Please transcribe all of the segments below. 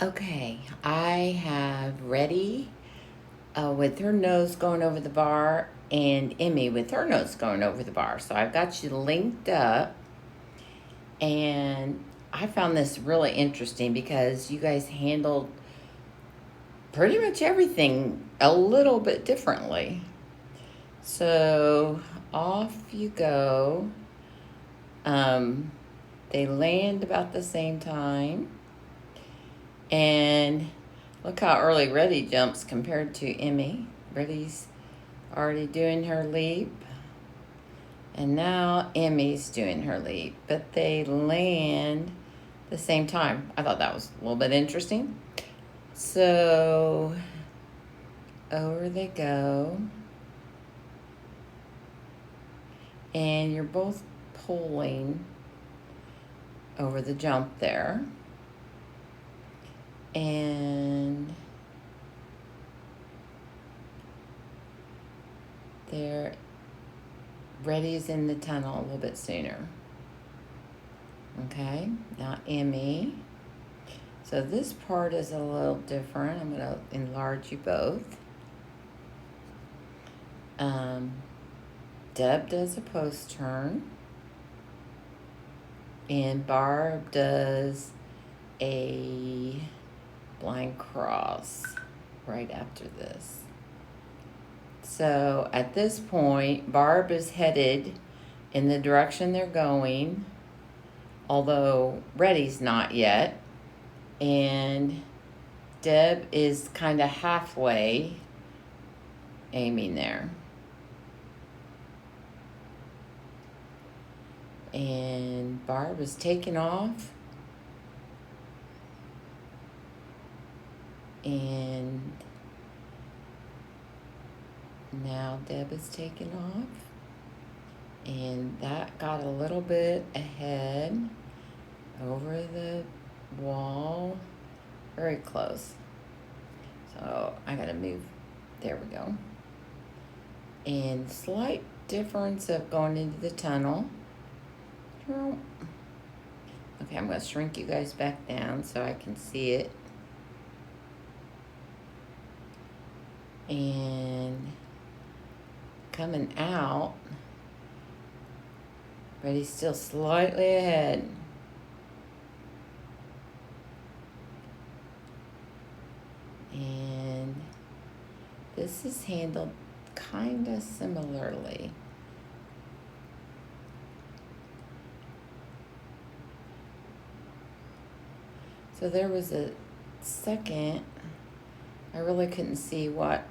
Okay, I have Reddy with her nose going over the bar and Emmie with her nose going over the bar. So I've got you linked up, and I found this really interesting because you guys handled pretty much everything a little bit differently. So off you go. Um, they land about the same time. And look how early Reddy jumps compared to Emmie. Reddy's already doing her leap. And now Emmie's doing her leap. But they land the same time. I thought that was a little bit interesting. So over they go. And you're both pulling over the jump there. And they're Reddy's in the tunnel a little bit sooner. Okay, now Emmie. So this part is a little different. I'm going to enlarge you both. Deb does a post turn. And Barb does a blind cross right after this. So at this point, Barb is headed in the direction they're going, although Reddy's not yet. And Deb is kind of halfway aiming there. And Barb is taking off. And now Deb is taking off. And that got a little bit ahead over the wall. Very close. So I gotta move. There we go. And slight difference of going into the tunnel. Okay, I'm gonna shrink you guys back down so I can see it. And coming out, Reddy's still slightly ahead. And this is handled kind of similarly. So there was a second, I really couldn't see what,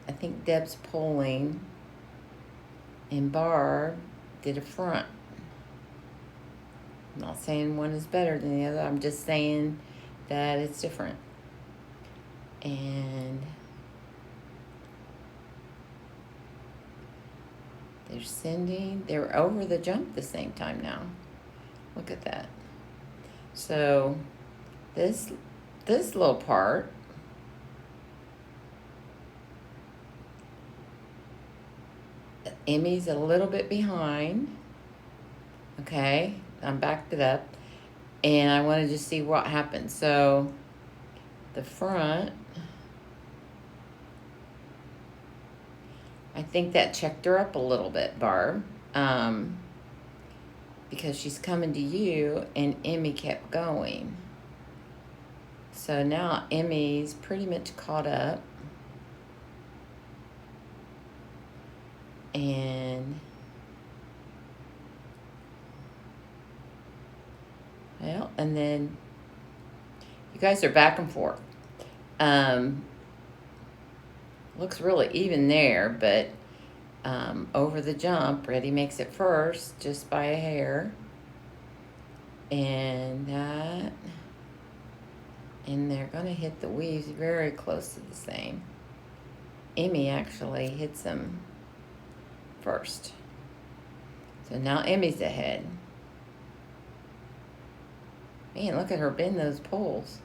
I think Deb's pulling and Barb did a front. I'm not saying one is better than the other, I'm just saying that it's different. And they're over the jump the same time now. Look at that. So this little part, Emmie's a little bit behind. Okay, I'm backed it up. And I wanted to see what happened. So the front, I think that checked her up a little bit, Barb. Because she's coming to you and Emmie kept going. So now Emmie's pretty much caught up. And well, and then you guys are back and forth. Looks really even there, but over the jump, Reddy makes it first just by a hair. And that, and they're going to hit the weaves very close to the same. Emmie actually hits him first. So now Emmie's ahead. Man, look at her bend those poles.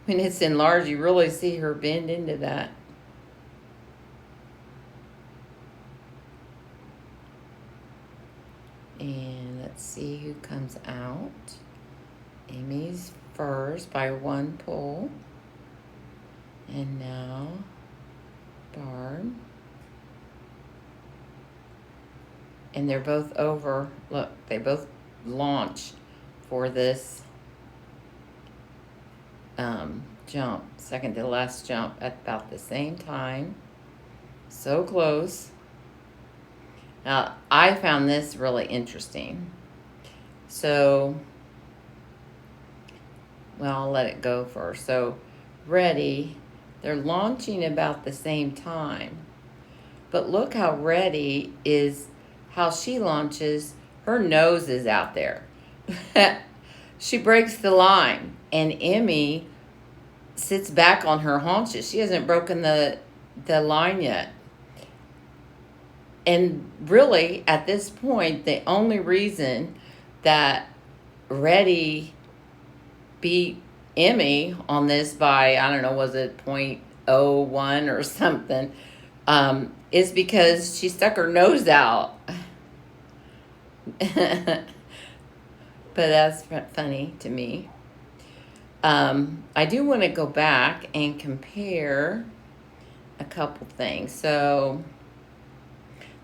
When it's enlarged, you really see her bend into that. And let's see who comes out. Emmie's first by one pull. And now Barb. And they're both over. Look, they both launch for this jump, second to last jump at about the same time. So close. Now, I found this really interesting. So, well, I'll let it go first. So, Reddy, they're launching about the same time. But look how Reddy is, how she launches, her nose is out there. She breaks the line, and Emmie sits back on her haunches. She hasn't broken the line yet. And really, at this point, the only reason that Reddy beat Emmie on this by, I don't know, was it 0.01 or something, is because she stuck her nose out. But that's funny to me. I do want to go back and compare a couple things. So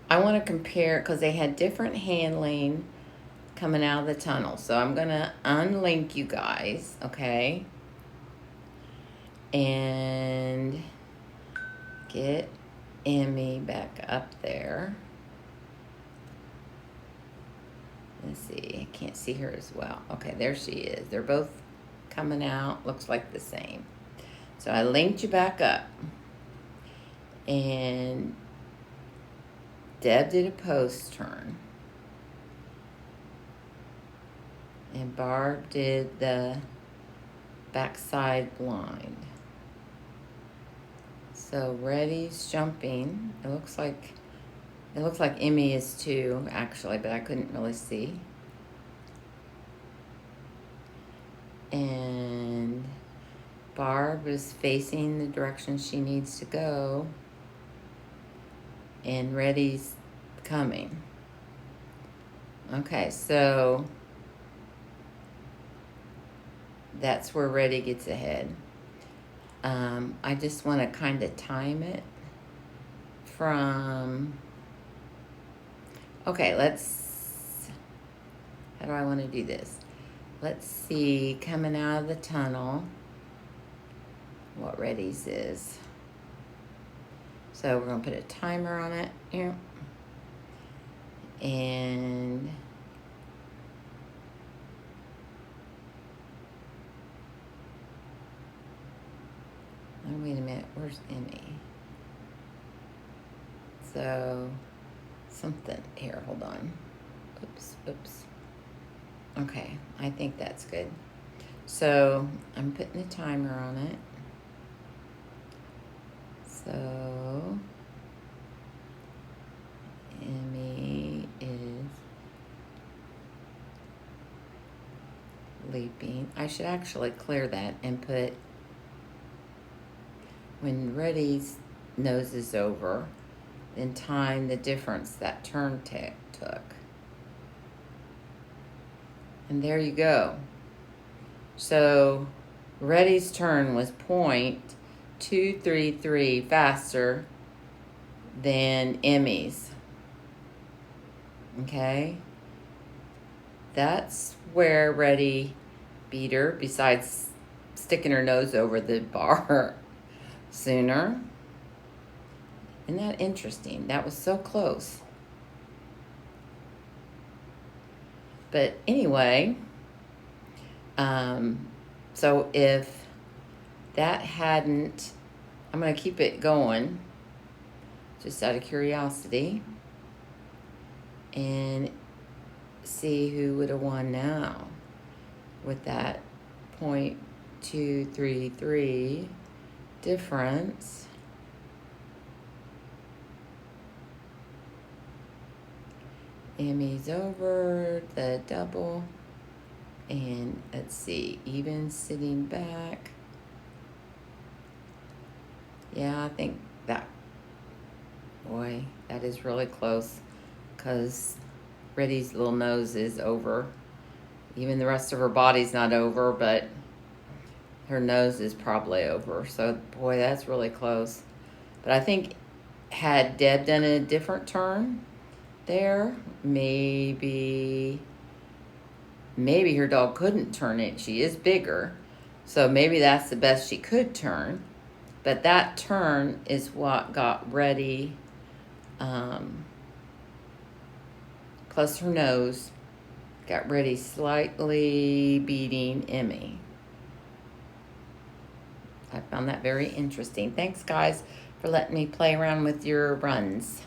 I want to compare, because they had different handling coming out of the tunnel. So I'm going to unlink you guys, okay? And get Emmie back up there. Let's see, I can't see her as well. Okay, there she is. They're both coming out, looks like the same. So I linked you back up. And Deb did a post turn. And Barb did the backside blind. So Reddy's jumping. It looks like Emmie is too, actually, but I couldn't really see. And Barb is facing the direction she needs to go. And Reddy's coming. Okay, so that's where Reddy gets ahead. I just want to kind of time it from... Okay, how do I want to do this? Let's see, coming out of the tunnel, what Reddy's is. So we're going to put a timer on it here. And oh, wait a minute, where's Emmie? So something here, hold on. Oops. Okay, I think that's good. So I'm putting a timer on it. So Emmie is leaping. I should actually clear that and put when Reddy's nose is over, then time the difference that turn took. And there you go. So Reddy's turn was 0.233 faster than Emmie's. Okay? That's where Reddy beat her, besides sticking her nose over the bar sooner. Isn't that interesting? That was so close. But anyway, so if that hadn't, I'm going to keep it going just out of curiosity and see who would have won now with that 0.233 difference. Emmie's over the double, and let's see, even sitting back. Yeah, I think that, boy, that is really close, because Reddy's little nose is over. Even the rest of her body's not over, but Her nose is probably over. So, boy, that's really close. But I think had Deb done a different turn there, maybe her dog couldn't turn it. She is bigger. So maybe that's the best she could turn. But that turn is what got Reddy, plus her nose, got Reddy slightly beating Emmie. I found that very interesting. Thanks, guys, for letting me play around with your runs.